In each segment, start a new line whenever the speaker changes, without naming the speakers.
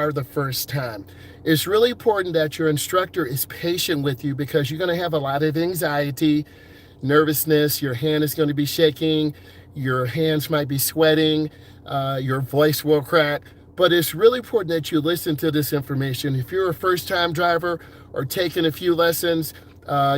are the first time. It's really important that your instructor is patient with you because you're going to have a lot of anxiety, nervousness. Your hand is going to be shaking, your hands might be sweating, your voice will crack. But it's really important that you listen to this information. If you're a first time driver or taking a few lessons,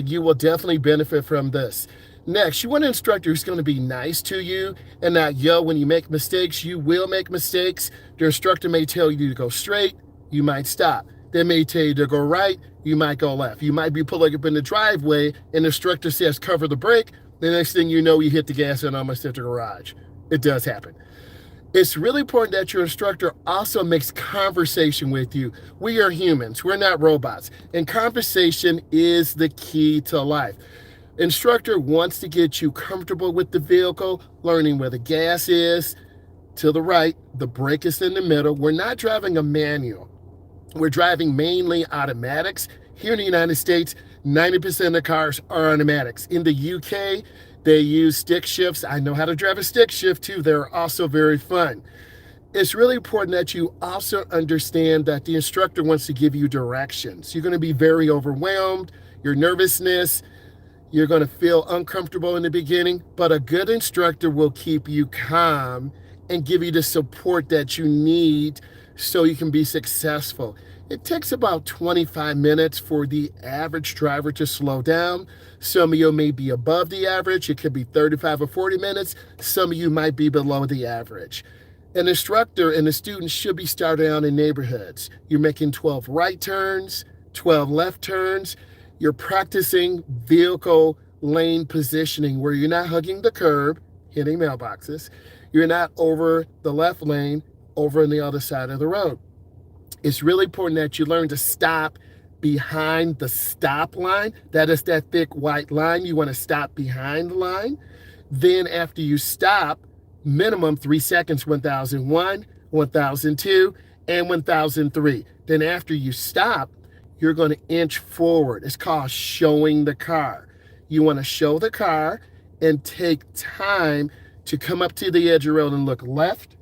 you will definitely benefit from this. Next, you want an instructor who's going to be nice to you and not yell when you make mistakes. You will make mistakes. Your instructor may tell you to go straight, you might stop. They may tell you to go right, you might go left. You might be pulling up in the driveway and the instructor says cover the brake. The next thing you know, you hit the gas and almost hit the garage. It does happen. It's really important that your instructor also makes conversation with you. We are humans, we're not robots, and conversation is the key to life. Instructor wants to get you comfortable with the vehicle, learning where the gas is to the right, the brake is in the middle. We're not driving a manual. We're driving mainly automatics. Here in the United States, 90% of the cars are automatics. In the UK, they use stick shifts. I know how to drive a stick shift too. They're also very fun. It's really important that you also understand that the instructor wants to give you directions. You're going to be very overwhelmed, your nervousness, you're going to feel uncomfortable in the beginning, but a good instructor will keep you calm and give you the support that you need so you can be successful. It takes about 25 minutes for the average driver to slow down. Some of you may be above the average. It could be 35 or 40 minutes. Some of you might be below the average. An instructor and a student should be starting out in neighborhoods. You're making 12 right turns, 12 left turns. You're practicing vehicle lane positioning where you're not hugging the curb, hitting mailboxes. You're not over the left lane, over on the other side of the road. It's really important that you learn to stop behind the stop line. That is that thick white line. You want to stop behind the line. Then after you stop, minimum 3 seconds, 1001, 1002, and 1003. Then after you stop, you're going to inch forward. It's called showing the car. You want to show the car and take time to come up to the edge of the road and look left,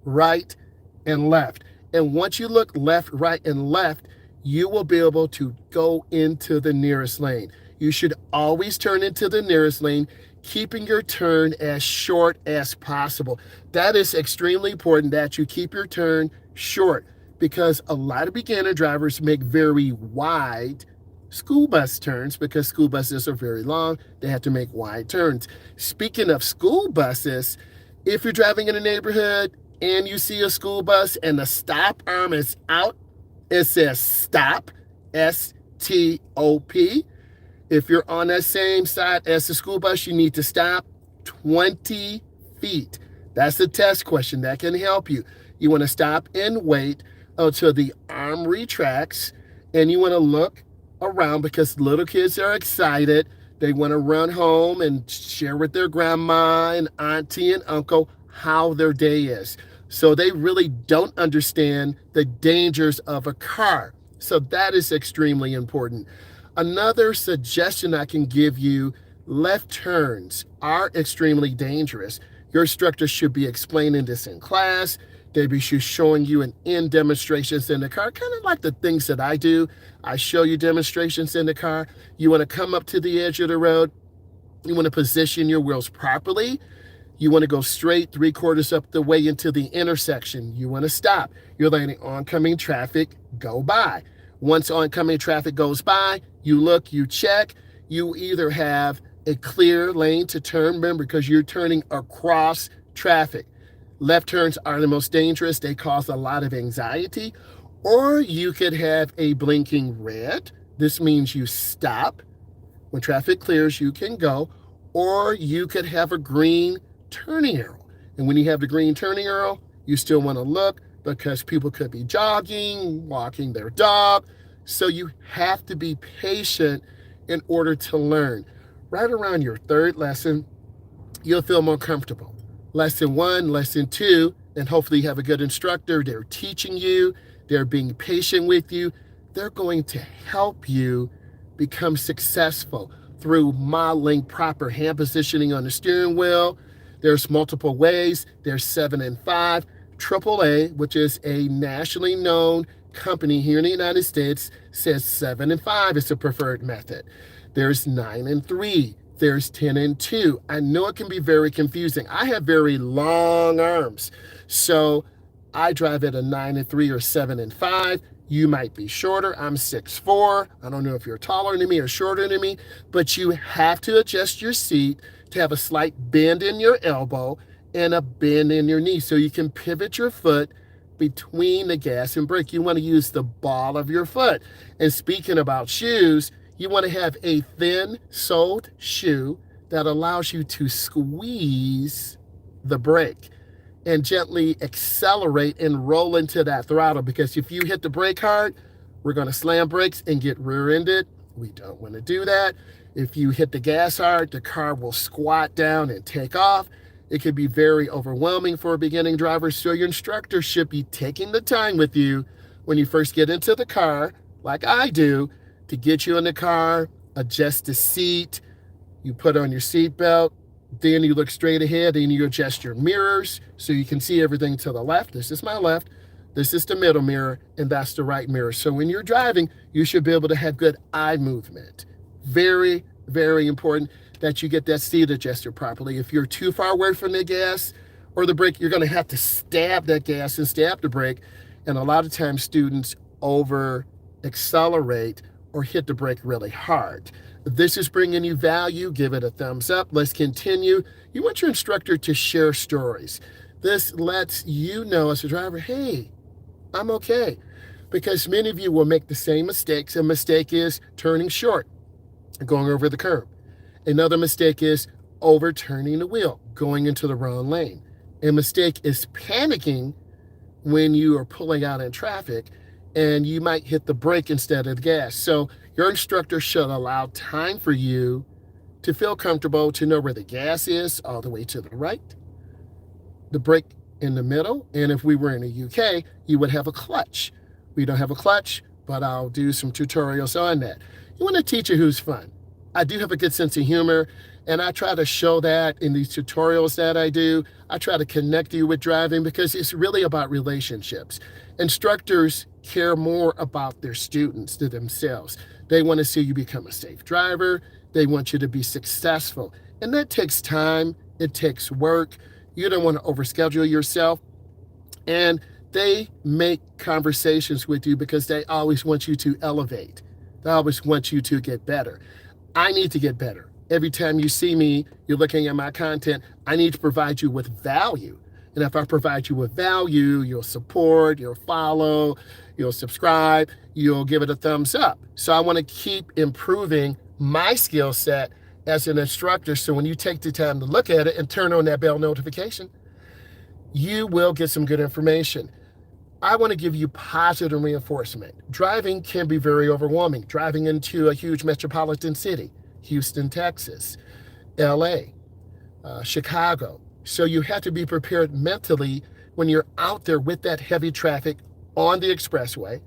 right, and left. And once you look left, right, and left, you will be able to go into the nearest lane. You should always turn into the nearest lane, keeping your turn as short as possible. That is extremely important that you keep your turn short because a lot of beginner drivers make very wide school bus turns because school buses are very long. They have to make wide turns. Speaking of school buses, if you're driving in a neighborhood and you see a school bus and the stop arm is out, it says stop, S-T-O-P. If you're on that same side as the school bus, you need to stop 20 feet. That's the test question that can help you. You want to stop and wait until the arm retracts, and you want to look around because little kids are excited. They want to run home and share with their grandma and auntie and uncle how their day is. So they really don't understand the dangers of a car. So that is extremely important. Another suggestion I can give you, left turns are extremely dangerous. Your instructor should be explaining this in class. They be showing you in demonstrations in the car, kind of like the things that I do. I show you demonstrations in the car. You want to come up to the edge of the road. You want to position your wheels properly. You want to go straight 3/4 up the way into the intersection. You want to stop. You're letting oncoming traffic go by. Once oncoming traffic goes by, you look, you check. You either have a clear lane to turn, remember, because you're turning across traffic. Left turns are the most dangerous. They cause a lot of anxiety. Or you could have a blinking red. This means you stop. When traffic clears, you can go. Or you could have a green turning arrow. And when you have the green turning arrow, you still want to look because people could be jogging, walking their dog. So you have to be patient in order to learn. Right around your third lesson, you'll feel more comfortable. Lesson 1, lesson 2, and hopefully you have a good instructor. They're teaching you, they're being patient with you. They're going to help you become successful through modeling proper hand positioning on the steering wheel. There's multiple ways. There's 7 and 5. AAA, which is a nationally known company here in the United States, says 7 and 5 is the preferred method. There's 9 and 3. There's 10 and 2. I know it can be very confusing. I have very long arms, so I drive at a 9 and 3 or 7 and 5. You might be shorter. I'm 6'4". I don't know if you're taller than me or shorter than me, but you have to adjust your seat to have a slight bend in your elbow and a bend in your knee so you can pivot your foot between the gas and brake. You want to use the ball of your foot. And speaking about shoes, you want to have a thin-soled shoe that allows you to squeeze the brake and gently accelerate and roll into that throttle, because if you hit the brake hard, we're going to slam brakes and get rear-ended. We don't want to do that. If you hit the gas hard, the car will squat down and take off. It can be very overwhelming for a beginning driver, so your instructor should be taking the time with you when you first get into the car, like I do, to get you in the car, adjust the seat, you put on your seatbelt, then you look straight ahead and you adjust your mirrors so you can see everything to the left. This is my left. This is the middle mirror, and that's the right mirror. So when you're driving, you should be able to have good eye movement. Very, very important that you get that seat adjusted properly. If you're too far away from the gas or the brake, you're going to have to stab that gas and stab the brake. And a lot of times students over accelerate or hit the brake really hard. If this is bringing you value, give it a thumbs up. Let's continue. You want your instructor to share stories. This lets you know as a driver, hey, I'm okay. Because many of you will make the same mistakes. A mistake is turning short, going over the curb. Another mistake is overturning the wheel, going into the wrong lane. A mistake is panicking when you are pulling out in traffic and you might hit the brake instead of the gas. So your instructor should allow time for you to feel comfortable, to know where the gas is all the way to the right, the brake in the middle, and if we were in the UK, you would have a clutch. We don't have a clutch, but I'll do some tutorials on that. You want a teacher who's fun. I do have a good sense of humor, and I try to show that in these tutorials that I do. I try to connect you with driving because it's really about relationships. Instructors care more about their students than themselves. They want to see you become a safe driver. They want you to be successful. And that takes time. It takes work. You don't want to overschedule yourself. And they make conversations with you because they always want you to elevate. They always want you to get better. I need to get better. Every time you see me, you're looking at my content, I need to provide you with value. And if I provide you with value, you'll support, you'll follow, you'll subscribe, you'll give it a thumbs up. So I want to keep improving my skill set as an instructor. So when you take the time to look at it and turn on that bell notification, you will get some good information. I want to give you positive reinforcement. Driving can be very overwhelming. Driving into a huge metropolitan city, Houston, Texas, LA, Chicago. So you have to be prepared mentally when you're out there with that heavy traffic on the expressway,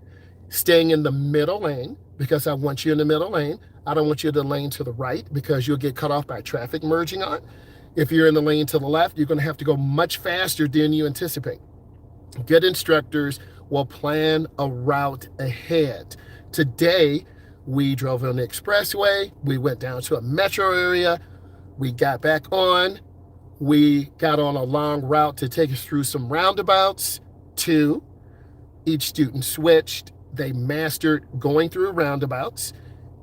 staying in the middle lane, because I want you in the middle lane. I don't want you to lane to the right because you'll get cut off by traffic merging on. If you're in the lane to the left, you're going to have to go much faster than you anticipate. Good instructors will plan a route ahead. Today, we drove on the expressway. We went down to a metro area. We got back on. We got on a long route to take us through some roundabouts. Each student switched. They mastered going through roundabouts.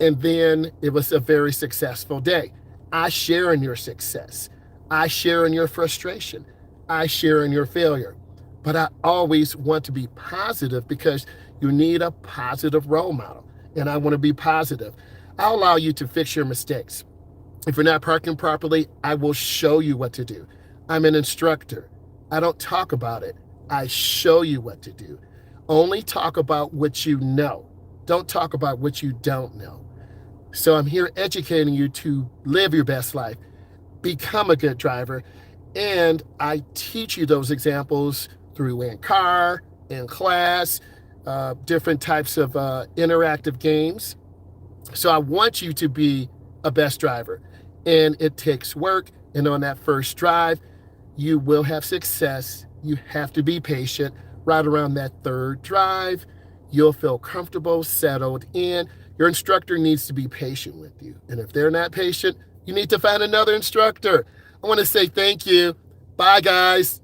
And then it was a very successful day. I share in your success. I share in your frustration. I share in your failure. But I always want to be positive because you need a positive role model. And I want to be positive. I'll allow you to fix your mistakes. If you're not parking properly, I will show you what to do. I'm an instructor. I don't talk about it. I show you what to do. Only talk about what you know. Don't talk about what you don't know. So I'm here educating you to live your best life, become a good driver, and I teach you those examples through in-car, in class, different types of interactive games. So I want you to be a best driver, and it takes work. And on that first drive, you will have success You have to be patient. Right around that third drive, you'll feel comfortable, settled in. Your instructor needs to be patient with you. And if they're not patient, you need to find another instructor. I want to say thank you. Bye, guys.